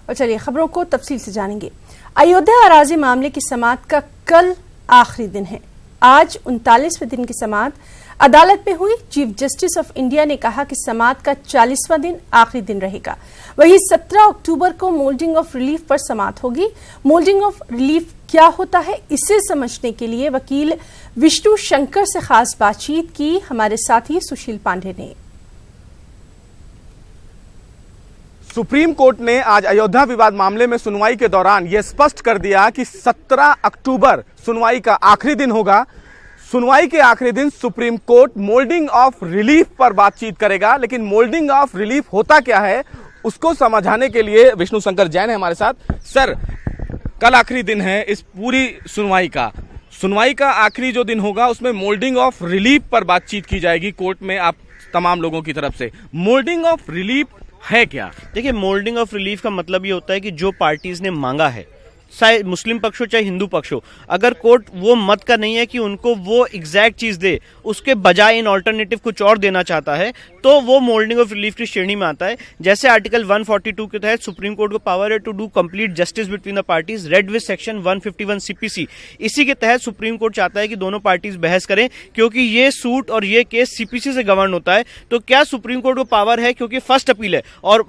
और चलिए खबरों को तफसील से जानेंगे। अयोध्या अराजी मामले की समाअत का कल आखिरी दिन है। आज 39वें दिन की समाअत अदालत में हुई। चीफ जस्टिस ऑफ इंडिया ने कहा कि समाअत का 40वां दिन आखिरी दिन रहेगा। वहीं 17 अक्टूबर को मोल्डिंग ऑफ रिलीफ पर समाअत होगी। मोल्डिंग ऑफ रिलीफ क्या होता है, इसे समझने के लिए वकील विष्णु शंकर से खास बातचीत की हमारे साथी सुशील पांडे ने। सुप्रीम कोर्ट ने आज अयोध्या विवाद मामले में सुनवाई के दौरान यह स्पष्ट कर दिया कि 17 अक्टूबर सुनवाई का आखिरी दिन होगा। सुनवाई के आखिरी दिन supreme court moulding of relief पर बातचीत करेगा। लेकिन मोल्डिंग ऑफ रिलीफ होता क्या है, उसको समझाने के लिए विष्णु शंकर जैन है हमारे साथ। सर, कल आखिरी दिन है इस पूरी सुनवाई का। सुनवाई का आखिरी जो दिन होगा उसमें मोल्डिंग ऑफ रिलीफ पर बातचीत की जाएगी कोर्ट में आप तमाम लोगों की तरफ से। मोल्डिंग ऑफ रिलीफ है क्या? देखिए, मोल्डिंग ऑफ रिलीफ का मतलब ये होता है कि जो पार्टीज ने मांगा है, चाहे मुस्लिम पक्ष हो चाहे हिंदू पक्ष हो, अगर कोर्ट वो मत का नहीं है कि उनको वो एग्जैक्ट चीज दे, उसके बजाय इन ऑल्टरनेटिव कुछ और देना चाहता है, तो वो मोल्डिंग ऑफ रिलीफ की श्रेणी में आता है। जैसे आर्टिकल 142 के तहत सुप्रीम कोर्ट को पावर है to do complete justice between the parties, read with section 151 CPC. इसी के तहत सुप्रीम कोर्ट चाहता है कि दोनों पार्टीज बहस करें, क्योंकि ये सूट और ये केस सीपीसी से गवर्न होता है। तो क्या सुप्रीम कोर्ट को पावर है, क्योंकि फर्स्ट अपील है। और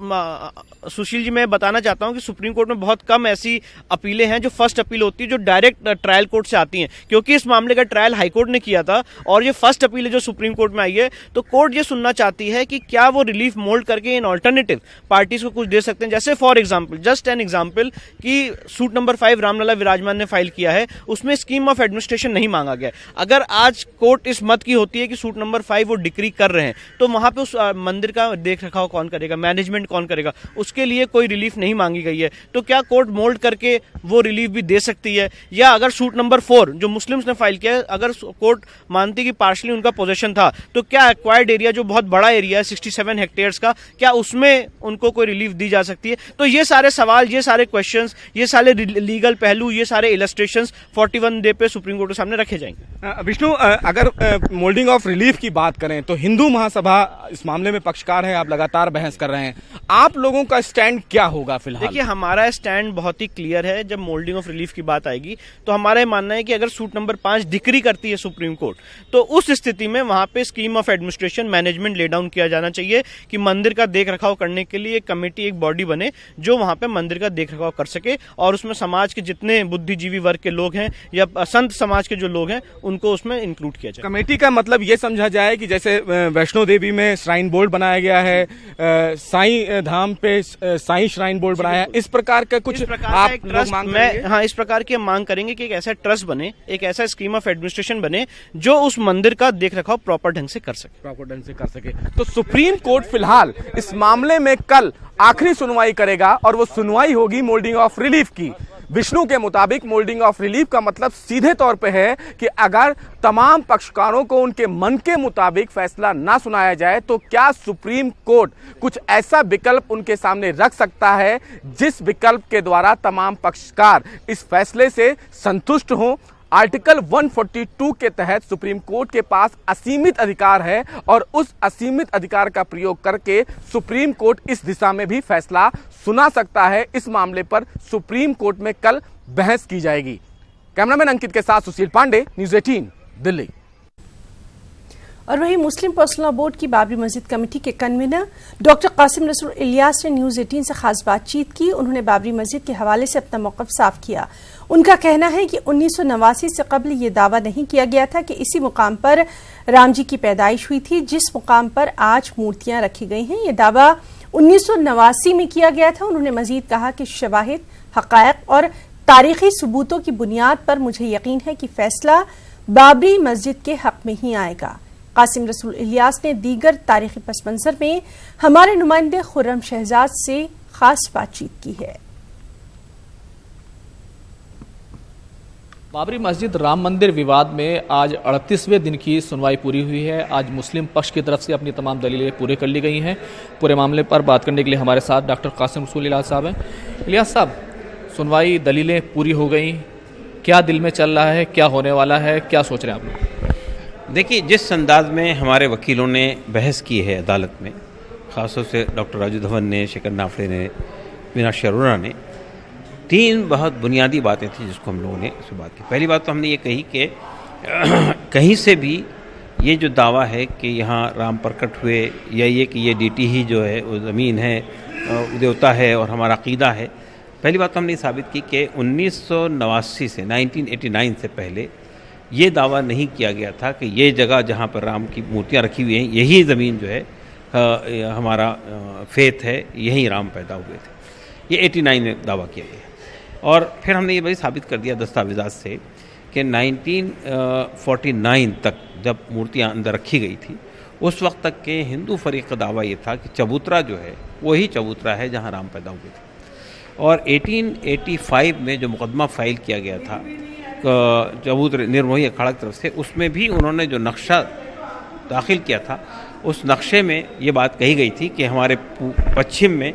सुशील जी, मैं बताना चाहता हूं कि सुप्रीम कोर्ट में बहुत कम ऐसी अपीलें हैं जो फर्स्ट अपील होती है, जो डायरेक्ट ट्रायल कोर्ट से आती हैं, क्योंकि इस मामले का ट्रायल हाईकोर्ट ने किया था और ये फर्स्ट अपील है जो सुप्रीम कोर्ट में आई है। तो कोर्ट ये सुनना चाहती है कि क्या वो रिलीफ मोल्ड करके इन ऑल्टरनेटिव पार्टीज को कुछ दे सकते हैं। जैसे for example, just an example, कि सूट नंबर 5 रामलला विराजमान ने फाइल किया है, उसमें स्कीम ऑफ एडमिनिस्ट्रेशन नहीं मांगा गया। अगर आज कोर्ट इस मत की होती है कि सूट नंबर 5 वो डिक्री कर रहे हैं, तो वहां पे उस मंदिर का देख रखाव कौन करेगा, मैनेजमेंट कौन करेगा, उसके लिए कोई रिलीफ नहीं मांगी गई है। तो क्या कोर्ट मोल्ड करके वो रिलीफ भी दे सकती है? या अगर सूट नंबर 4 जो मुस्लिम्स ने फाइल किया है, अगर कोर्ट मानती कि पार्शली उनका पोजेशन था, तो क्या एक्वायर्ड एरिया जो बहुत बड़ा एरिया है 67 हेक्टेयर्स का, क्या उसमें उनको कोई रिलीफ दी जा सकती है? तो ये सारे सवाल, ये सारे क्वेश्चंस, ये सारे लीगल पहलू, ये सारे इलस्ट्रेशंस 41 डे पे सुप्रीम कोर्ट के सामने रखे जाएंगे। विष्णु, अगर मोल्डिंग ऑफ रिलीफ की बात करें तो हिंदू महासभा इस मामले में पक्षकार है, आप लगातार बहस कर रहे हैं। आप लोगों का स्टैंड क्या होगा फिलहाल? देखिए, हमारा स्टैंड बहुत ही क्लियर है। जब मोल्डिंग ऑफ रिलीफ की बात आएगी तो हमारा ये मानना है कि अगर सूट नंबर 5 डिक्री करती है सुप्रीम कोर्ट, तो उस स्थिति में वहां पे scheme of administration, management lay down किया जाना चाहिए कि मंदिर का देख रखाव करने के लिए एक कमेटी, एक बॉडी बने जो वहां पे मंदिर का देख रखाव कर सके, और उसमें समाज के जितने बुद्धिजीवी वर्ग के लोग हैं या संत समाज के जो लोग हैं उनको उसमें इंक्लूड किया जाए। कमेटी का मतलब ये समझा जाए कि जैसे वैष्णो देवी में श्राइन बोर्ड बनाया गया है, साईं धाम पे साईं श्राइन बोर्ड बनाया है, इस प्रकार का कुछ आप लोग मांग करेंगे? हाँ, इस प्रकार की मांग करेंगे कि एक ऐसा ट्रस्ट बने, एक ऐसा स्कीम ऑफ एडमिनिस्ट्रेशन बने जो उस मंदिर का देख रखाव प्रॉपर ढंग से कर सके। तो सुप्रीम कोर्ट फिलहाल इस मामले में कल आखिरी सुनवाई करेगा और वो सुनवाई होगी मोल्डिंग ऑफ रिलीफ की। विष्णु के मुताबिक मोल्डिंग ऑफ रिलीफ का मतलब सीधे तौर पे है कि अगर तमाम पक्षकारों को उनके मन के मुताबिक फैसला ना सुनाया जाए तो क्या सुप्रीम कोर्ट कुछ ऐसा विकल्प उनके सामने रख सकता है जिस विकल्प के द्वारा तमाम पक्षकार इस फैसले से संतुष्ट हों। आर्टिकल 142 के तहत सुप्रीम कोर्ट के पास असीमित अधिकार है और उस असीमित अधिकार का प्रयोग करके सुप्रीम कोर्ट इस दिशा में भी फैसला सुना सकता है। इस मामले पर सुप्रीम कोर्ट में कल बहस की जाएगी। कैमरामैन अंकित के साथ सुशील पांडे, न्यूज़ 18 दिल्ली। और वहीं मुस्लिम पर्सनल लॉ बोर्ड की बाबरी मस्जिद कमेटी के कन्वीनर डॉक्टर कासिम रसूल इलियास ने न्यूज़ 18 से खास बातचीत की। उन्होंने बाबरी मस्जिद के हवाले से अपना मौक़िफ़ साफ किया। उनका कहना है कि 1989 से कबल ये दावा नहीं किया गया था कि इसी मुकाम पर राम जी की पैदाइश हुई थी जिस मुकाम पर आज मूर्तियां रखी गई हैं। ये दावा 1989 में किया गया था। उन्होंने मजीद कहा कि शवाहिद, हक़ाइक़ और तारीख़ी सबूतों की बुनियाद पर मुझे यकीन है कि फैसला बाबरी मस्जिद के हक़ में ही आएगा। कासिम रसूल इलियास ने दीगर तारीखी पस मंज़र में हमारे नुमाइंदे खुर्रम शहजाद से खास बातचीत की है। बाबरी मस्जिद राम मंदिर विवाद में आज 38वें दिन की सुनवाई पूरी हुई है। आज मुस्लिम पक्ष की तरफ से अपनी तमाम दलीलें पूरे कर ली गई हैं। पूरे मामले पर बात करने के लिए हमारे साथ डॉक्टर कासिम रसूल इलियास साहब हैं। इलियास साहब, सुनवाई दलीलें पूरी हो गई, क्या दिल में चल रहा है, क्या होने वाला है, क्या सोच रहे हैं आप? देखिए, जिस अंदाज में हमारे वकीलों ने बहस की है अदालत में, ख़ासतौर से डॉक्टर राजू धवन ने, शेखर नाफड़े ने, मीनाक्षी अरोड़ा ने 3 बहुत बुनियादी बातें थी जिसको हम लोगों ने इस बात की। पहली बात तो हमने ये कही कि कहीं से भी ये जो दावा है कि यहाँ राम प्रकट हुए या ये कि ये डीटी ही जो है वो ज़मीन है, देवता है और हमारा अक़ीदा है, पहली बात तो हमने साबित की कि 1989 से 1989 से पहले ये दावा नहीं किया गया था कि ये जगह जहाँ पर राम की मूर्तियाँ रखी हुई हैं यही ज़मीन जो है हमारा फेथ है, यहीं राम पैदा हुए थे। ये 89 में दावा किया गया और फिर हमने ये भाई साबित कर दिया दस्तावेज़ात से कि 1949 तक जब मूर्तियाँ अंदर रखी गई थी उस वक्त तक के हिंदू फरीक का दावा ये था कि चबूतरा जो है वही चबूतरा है जहाँ राम पैदा हुए थे। और 1885 में जो मुकदमा फाइल किया गया था चबूतरे निर्मोही अखाड़ा की तरफ से, उसमें भी उन्होंने जो नक्शा दाखिल किया था उस नक्शे में ये बात कही गई थी कि हमारे पश्चिम में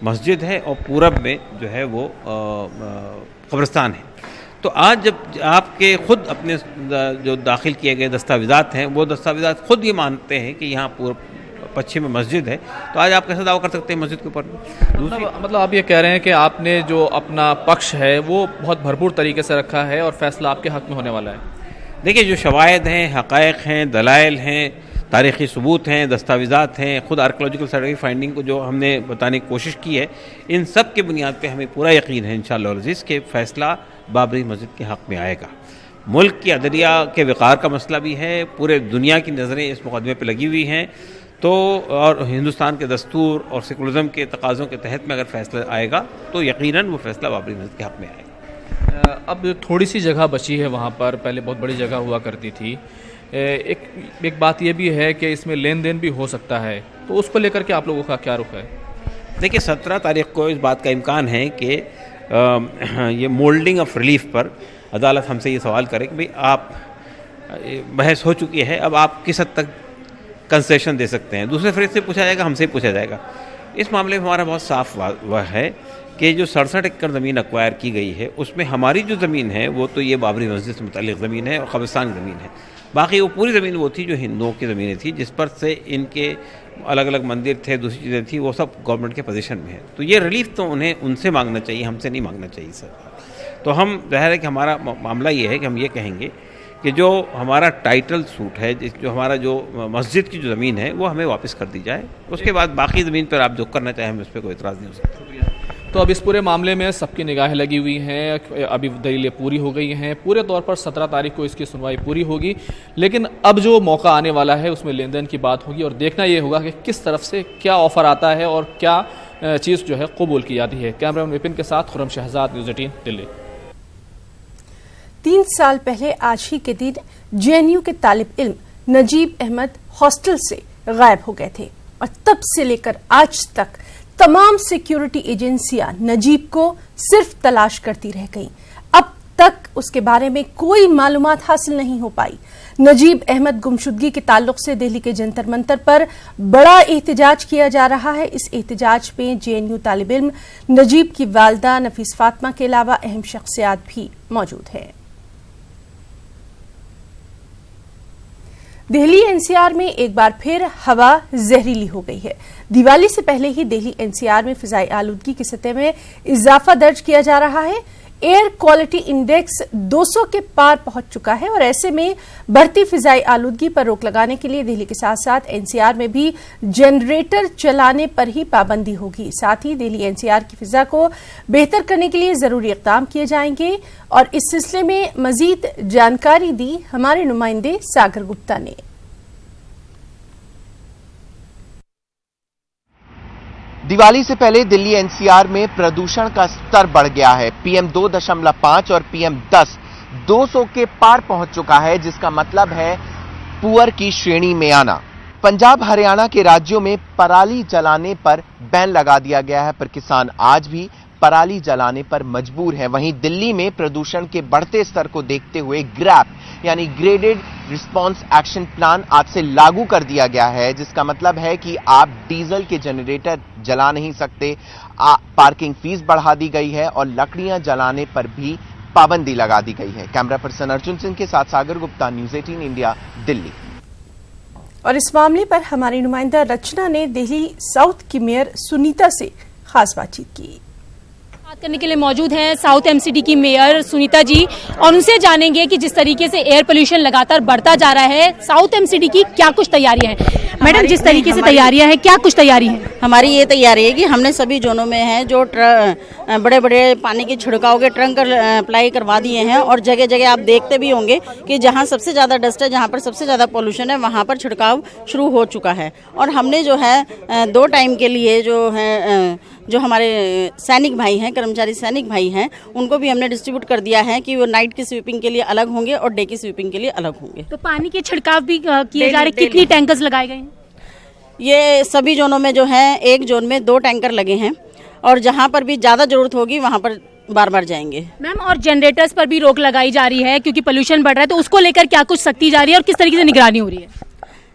मस्जिद है और पूरब में जो है वो कब्रिस्तान है। तो आज जब आपके खुद अपने जो दाखिल किए गए दस्तावेज़ात हैं वो दस्तावेज़ात खुद ये मानते हैं कि यहाँ पूर्व पश्चिम में मस्जिद है, तो आज आप कैसे दावा कर सकते हैं मस्जिद के ऊपर? मतलब आप ये कह रहे हैं कि आपने जो अपना पक्ष है वो बहुत भरपूर तरीके से रखा है और फैसला आपके हक़ में होने वाला है। देखिए, जो शवाहिद हैं, हक़ाइक़ हैं, दलाइल हैं, तारीख़ी सबूत हैं, दस्तावेज़ात हैं, ख़ुद आर्कियोलॉजिकल सर्वे फाइंडिंग को जो हमने बताने की कोशिश की है, इन सब के बुनियाद पे हमें पूरा यकीन है इंशाअल्लाह अज़ीज़ के फ़ैसला बाबरी मस्जिद के हक़ में आएगा। मुल्क की अदलिया के वक़ार का मसला भी है, पूरे दुनिया की नज़रें इस मुक़दमे पर लगी हुई हैं, तो और हिंदुस्तान के दस्तूर और सेकुलरिज़म के तकाज़ों के तहत में अगर फ़ैसला आएगा तो यकीनन वो फ़ैसला बाबरी मस्जिद के हक़ में आएगा। अब थोड़ी सी जगह बची है वहाँ पर, पहले बहुत बड़ी जगह हुआ करती थी। एक बात ये भी है कि इसमें लेन देन भी हो सकता है, तो उसको लेकर के आप लोगों का क्या रुख है? देखिए, 17 तारीख को इस बात का इम्कान है कि ये मोल्डिंग ऑफ रिलीफ पर अदालत हमसे ये सवाल करे कि भाई आप बहस हो चुकी है, अब आप किस हद तक कंसेशन दे सकते हैं। दूसरे फ्रेज से पूछा जाएगा, हमसे पूछा जाएगा। इस मामले में हमारा बहुत साफ वह है कि जो 67 एकड़ ज़मीन एक्वायर की गई है उसमें हमारी जो ज़मीन है वो तो ये बाबरी मस्जिद से मुतल्लिक़ ज़मीन है और कब्रिस्तान की ज़मीन है। बाकी वो पूरी ज़मीन वो थी जो हिंदुओं की ज़मीनें थी, जिस पर से इनके अलग अलग मंदिर थे, दूसरी चीज़ें थी, वो सब गवर्नमेंट के पोजीशन में है। तो ये रिलीफ तो उन्हें उनसे मांगना चाहिए, हमसे नहीं मांगना चाहिए सर। तो हम ज़ाहिर है कि हमारा मामला ये है कि हम ये कहेंगे कि जो हमारा टाइटल सूट है, जो हमारा जो मस्जिद की जो ज़मीन है वो हमें वापस कर दी जाए। उसके बाद बाकी ज़मीन पर आप जो करना चाहें हमें उस पर कोई इतराज़ नहीं हो सकता। तो अब इस पूरे मामले में सबकी निगाहें लगी हुई हैं, अभी दलीलें पूरी हो गई हैं, पूरे तौर पर 17 तारीख को इसकी सुनवाई पूरी होगी। लेकिन अब जो मौका आने वाला है उसमें लेन देन की बात होगी और देखना ये होगा कि किस तरफ से क्या ऑफ़र आता है और क्या चीज़ जो है कबूल की जाती है। कैमरामैन विपिन के साथ खुर्रम शहजाद, न्यूज़ 18 दिल्ली। 3 साल पहले आज ही के दिन जेएनयू के तालिब इल्म नजीब अहमद हॉस्टल से गायब हो गए थे और तब से लेकर आज तक तमाम सिक्योरिटी एजेंसियां नजीब को सिर्फ तलाश करती रह गईं। अब तक उसके बारे में कोई मालूमात हासिल नहीं हो पाई। नजीब अहमद गुमशुदगी के ताल्लुक से दिल्ली के जंतर मंतर पर बड़ा एहतजाज किया जा रहा है। इस एहतजाज में जेएनयू तालिब इल्म नजीब की वालिदा नफीस फातिमा के अलावा अहम शख्सियात भी मौजूद हैं। दिल्ली एनसीआर में एक बार फिर हवा जहरीली हो गई है। दिवाली से पहले ही दिल्ली एनसीआर में फिजाई आलूदगी की सतह में इजाफा दर्ज किया जा रहा है। एयर क्वालिटी इंडेक्स 200 के पार पहुंच चुका है और ऐसे में बढ़ती फिजाई आलूदगी पर रोक लगाने के लिए दिल्ली के साथ साथ एनसीआर में भी जनरेटर चलाने पर ही पाबंदी होगी। साथ ही दिल्ली एनसीआर की फिजा को बेहतर करने के लिए जरूरी इक़दाम किए जाएंगे और इस सिलसिले में मजीद जानकारी दी हमारे नुमाइंदे सागर गुप्ता ने। दिवाली से पहले दिल्ली एनसीआर में प्रदूषण का स्तर बढ़ गया है। PM 2.5 और PM 10 200 के पार पहुंच चुका है, जिसका मतलब है पुअर की श्रेणी में आना। पंजाब हरियाणा के राज्यों में पराली जलाने पर बैन लगा दिया गया है, पर किसान आज भी पराली जलाने पर मजबूर है। वहीं दिल्ली में प्रदूषण के बढ़ते स्तर को देखते हुए ग्रैप यानी ग्रेडेड रिस्पांस एक्शन प्लान आज से लागू कर दिया गया है, जिसका मतलब है कि आप डीजल के जनरेटर जला नहीं सकते। पार्किंग फीस बढ़ा दी गई है और लकड़ियां जलाने पर भी पाबंदी लगा दी गई है। कैमरा पर्सन अर्जुन सिंह के साथ सागर गुप्ता, न्यूज़ 18 इंडिया, दिल्ली। और इस मामले पर हमारी नुमाइंदा रचना ने दिल्ली साउथ की मेयर सुनीता से खास बातचीत की। करने के लिए मौजूद हैं साउथ एमसीडी की मेयर सुनीता जी, और उनसे जानेंगे कि जिस तरीके से एयर पोल्यूशन लगातार बढ़ता जा रहा है, साउथ एमसीडी की क्या कुछ तैयारियां हैं। मैडम, जिस तरीके से तैयारियां हैं, क्या कुछ तैयारी है? हमारी ये तैयारी है कि हमने सभी जोनों में है जो बड़े बड़े पानी के छिड़काव के ट्रंक अप्लाई करवा दिए हैं, और जगह जगह आप देखते भी होंगे कि जहाँ सबसे ज़्यादा डस्ट है, जहाँ पर सबसे ज़्यादा पोल्यूशन है, वहाँ पर छिड़काव शुरू हो चुका है। और हमने जो है 2 टाइम के लिए जो हमारे सैनिक भाई हैं, कर्मचारी सैनिक भाई हैं, उनको भी हमने डिस्ट्रीब्यूट कर दिया है कि वो नाइट की स्वीपिंग के लिए अलग होंगे और डे की स्वीपिंग के लिए अलग होंगे। तो पानी के छिड़काव भी किए जा रहे, कितनी टैंकर्स लगाए गए हैं? ये सभी जोनों में जो है, एक जोन में 2 टैंकर लगे हैं, और जहाँ पर भी ज़्यादा जरूरत होगी वहाँ पर बार बार जाएंगे। मैम, और जनरेटर्स पर भी रोक लगाई जा रही है क्योंकि पोल्यूशन बढ़ रहा है, तो उसको लेकर क्या कुछ सख्ती जा रही है और किस तरीके से निगरानी हो रही है?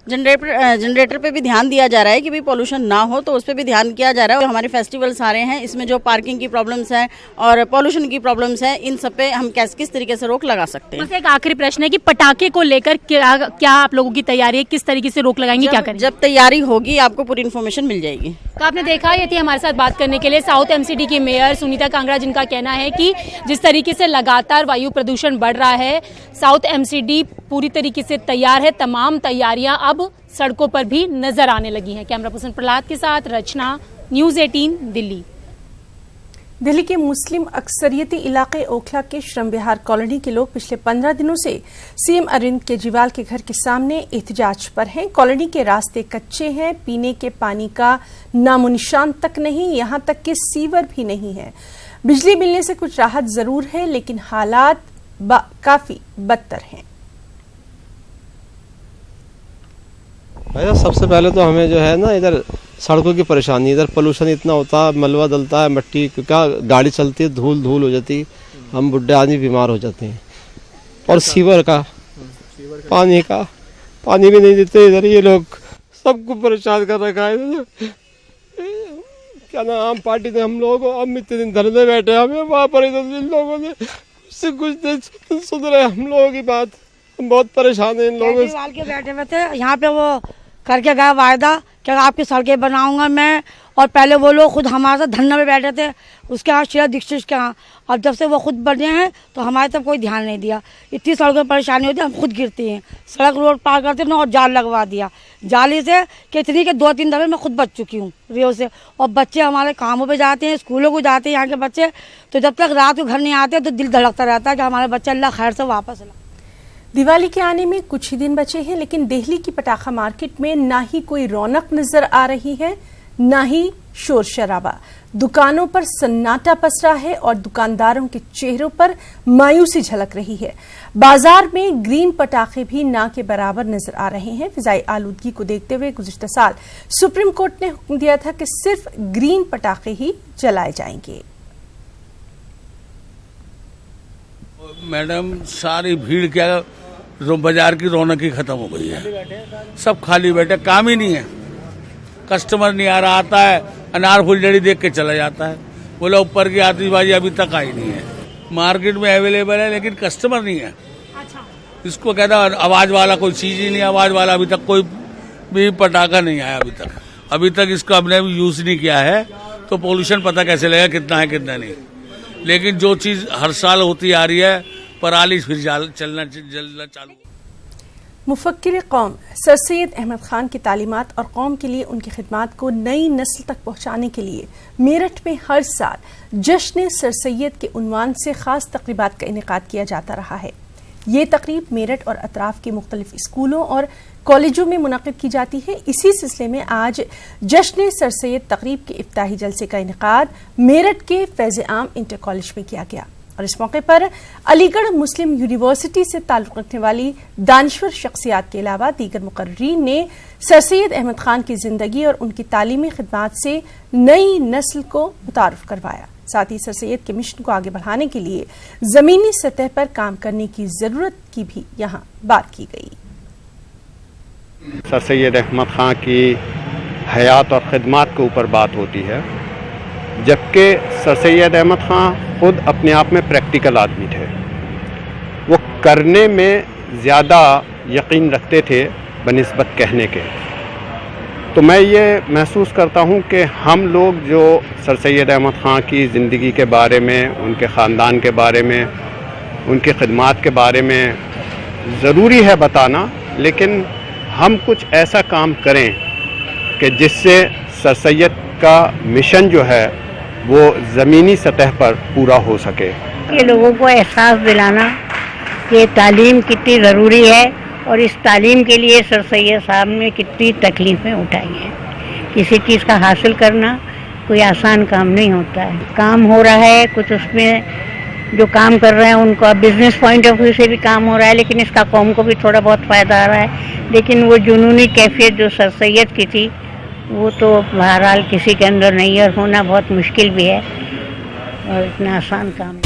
जनरेटर पे भी ध्यान दिया जा रहा है कि भी पोल्यूशन ना हो, तो उस पर भी ध्यान किया जा रहा है। हमारे फेस्टिवल्स आ रहे हैं, इसमें जो पार्किंग की प्रॉब्लम्स हैं और पोल्यूशन की प्रॉब्लम्स हैं, इन सब पे हम किस तरीके से रोक लगा सकते हैं। बस एक आखिरी प्रश्न है कि पटाखे को लेकर क्या आप लोगों की तैयारी है, किस तरीके से रोक लगाएंगे, क्या करेंगे? जब तैयारी होगी आपको पूरी इन्फॉर्मेशन मिल जाएगी। तो आपने देखा, ये थी हमारे साथ बात करने के लिए साउथ एमसीडी की मेयर सुनीता कांगड़ा, जिनका कहना है कि जिस तरीके से लगातार वायु प्रदूषण बढ़ रहा है, साउथ एमसीडी पूरी तरीके से तैयार है। तमाम तैयारियां अब सड़कों पर भी नजर आने लगी हैं। कैमरा पर्सन प्रहलाद के साथ रचना, न्यूज़ 18 दिल्ली। दिल्ली के मुस्लिम अक्सरियती इलाके ओखला के श्रम विहार कॉलोनी के लोग पिछले 15 दिनों से सीएम अरविंद केजरीवाल के घर के सामने एहतजाज पर हैं। कॉलोनी के रास्ते कच्चे हैं, पीने के पानी का नामोनिशान तक नहीं, यहां तक कि सीवर भी नहीं है। बिजली मिलने से कुछ राहत जरूर है, लेकिन हालात काफी बदतर हैं। भैया, सबसे पहले तो हमें जो है ना, इधर सड़कों की परेशानी, इधर पोल्यूशन इतना होता है, मलबा डलता है, मिट्टी का गाड़ी चलती है, धूल हो जाती है, हम बुढ़े आदमी बीमार हो जाते हैं। और सीवर का पानी भी नहीं देते इधर, ये लोग सबको परेशान कर रखा है। क्या ना, आम पार्टी ने हम लोगों को, हम इतने दिन धरने बैठे, हमें वहाँ पर इन लोगों ने उससे कुछ नहीं सुन रहे हम लोगों की बात। हम बहुत परेशान है इन लोगों से। के बैठे हुए थे यहाँ पे, वो करके गया वायदा कि आपकी सड़कें बनाऊंगा मैं, और पहले वो लोग खुद हमारे साथ धरने में बैठे थे, उसके यहाँ शीला दीक्षित के यहाँ। अब जब से वो खुद बने हैं तो हमारे तब कोई ध्यान नहीं दिया। इतनी सड़कों में परेशानी होती है, हम खुद गिरते हैं, सड़क रोड पार करते ना, और जाल लगवा दिया जाली से, कि इतनी के 2-3 दफे मैं खुद बच चुकी हूँ रियो से। और बच्चे हमारे कामों पे जाते हैं, स्कूलों को जाते हैं यहाँ के बच्चे, तो जब तक रात को घर नहीं आते तो दिल धड़कता रहता है कि हमारे बच्चे अल्लाह खैर से वापस ला। दिवाली के आने में कुछ ही दिन बचे हैं, लेकिन दिल्ली की पटाखा मार्केट में ना ही कोई रौनक नजर आ रही है, ना ही शोर शराबा। दुकानों पर सन्नाटा पसरा है और दुकानदारों के चेहरों पर मायूसी झलक रही है। बाजार में ग्रीन पटाखे भी ना के बराबर नजर आ रहे हैं। फिजाई आलूदगी को देखते हुए गुज़िश्ता साल सुप्रीम कोर्ट ने हुक्म दिया था कि सिर्फ ग्रीन पटाखे ही जलाए जाएंगे। मैडम, सारी भीड़ क्या, बाजार की रौनक ही खत्म हो गई है, सब खाली बैठे, काम ही नहीं है, कस्टमर नहीं आ रहा, आता है अनार फुलझड़ी देख के चला जाता है, बोला ऊपर की आतिशबाजी अभी तक आई नहीं है। मार्केट में अवेलेबल है लेकिन कस्टमर नहीं है। अच्छा। इसको कहता आवाज वाला कोई चीज ही नहीं, आवाज वाला अभी तक कोई भी पटाखा नहीं आया अभी तक इसको हमने यूज नहीं किया है, तो पोल्यूशन पता कैसे लगेगा कितना है कितना नहीं। लेकिन जो चीज हर साल होती आ रही है, पराली फिर जलना चालू। मुफक्किर कौम सर सैयद अहमद खान की तालीमात और कौम के लिए उनकी खिदमात को नई नस्ल तक पहुँचाने के लिए मेरठ में हर साल जश्न सर सैयद के उन्वान से खास तकरीबात का इनेकाद किया जाता रहा है। ये तकरीब मेरठ और अतराफ के मुख्तलिफ स्कूलों और कॉलेजों में मुनक़िद की जाती है। इसी सिलसिले में आज जश्न सर सैयद तकरीब के इफ्ताही जलसे का इनेकाद मेरठ के फैज़ आम इंटर कॉलेज में किया गया और इस मौके पर अलीगढ़ मुस्लिम यूनिवर्सिटी से ताल्लुक़ रखने वाली दानिश्वर शख्सियात के अलावा दीगर मुक़र्रीरीन ने सर सैयद अहमद खान की ज़िंदगी और उनकी तालीमी खिदमात से नई नस्ल को मुतारुफ करवाया। साथ ही सर सैयद के मिशन को आगे बढ़ाने के लिए ज़मीनी सतह पर काम करने की ज़रूरत की भी यहाँ बात की गई। सर सैयद अहमद खान की हयात और ख़िदमात के ऊपर बात होती है, जबकि सर सैयद अहमद खान खुद अपने आप में प्रैक्टिकल आदमी थे। वो करने में ज़्यादा यकीन रखते थे बनिस्बत कहने के। तो मैं ये महसूस करता हूँ कि हम लोग जो सर सैयद अहमद ख़ान की ज़िंदगी के बारे में, उनके ख़ानदान के बारे में, उनकी खिदमात के बारे में ज़रूरी है बताना, लेकिन हम कुछ ऐसा काम करें कि जिससे सर सैयद का मिशन जो है वो ज़मीनी सतह पर पूरा हो सके। ये लोगों को एहसास दिलाना कि तालीम कितनी ज़रूरी है और इस तालीम के लिए सर सैयद साहब ने कितनी तकलीफ़ें उठाई हैं। किसी चीज़ का हासिल करना कोई आसान काम नहीं होता है। काम हो रहा है, कुछ उसमें जो काम कर रहे हैं उनका बिजनेस पॉइंट ऑफ व्यू से भी काम हो रहा है, लेकिन इसका कौम को भी थोड़ा बहुत फ़ायदा आ रहा है। लेकिन वो जुनूनी कैफियत जो सर सैयद की थी वो तो बहरहाल किसी के अंदर नहीं है और होना बहुत मुश्किल भी है और इतना आसान काम नहीं।